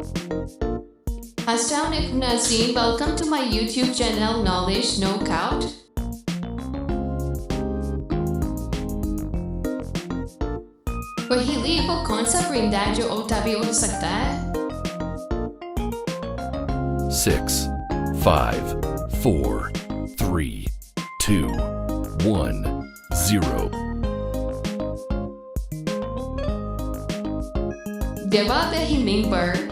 Assalamu alaikum Nazreen, welcome to my YouTube channel Knowledge No Count. पहेली वो कौन सा परिंदा है जो उल्टा भी उड़ सकता है? 6, 5, 4, 3, 2, 1, 0. जवाब है hummingbird.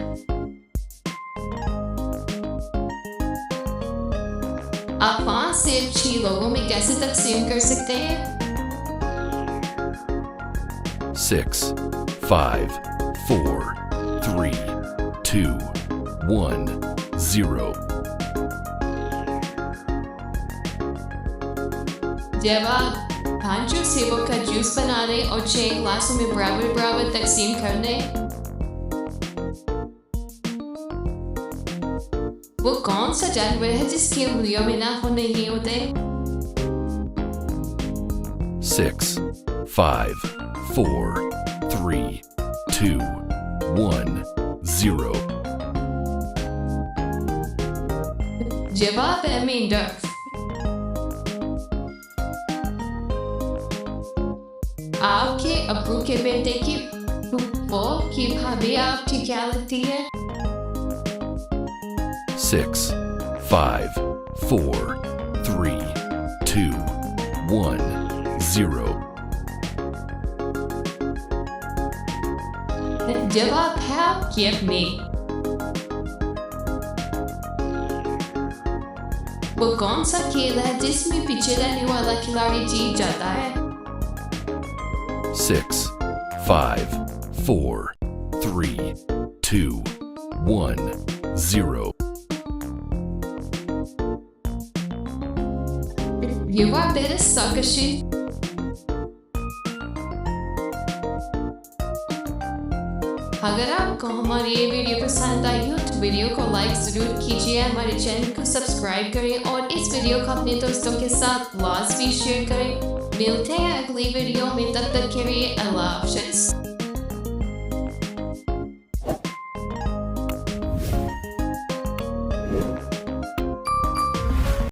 आप 5 से 6 लोगों में कैसे तकसीम कर सकते हैं? 6, 5, 4, 3, 2, 1, 0. जवाब 5 सेबों का जूस बनाने और 6 गिलासों में बराबर बराबर तकसीम करने. वो कौन सा जानवर है जिसकी उंगलियों में नाखून नहीं होते? 6, 5, 4, 3, 2, 1, 0. जवाब है मेंढक. आपके अब्बू के बेटे की फूफो की भाभी आपकी क्या लगती है? 6, 5, 4, 3, 2, 1, 0. जवाब है आपकी अपनी. वो कौन सा खेल है जिसमें पीछे रहने वाला खिलाड़ी जीत जाता है? 6, 5, 4, 3, 2, 1, 0. जवाब है sucker sheet. अगर आपको हमारी ये वीडियो पसंद आई हो तो वीडियो को लाइक ज़रूर कीजिए, हमारे चैनल को सब्सक्राइब करें और इस वीडियो को अपने दोस्तों के साथ लाजमी शेयर करें. मिलते हैं अगली वीडियो में, तब तक के लिए अल्लाह हाफ़िज़.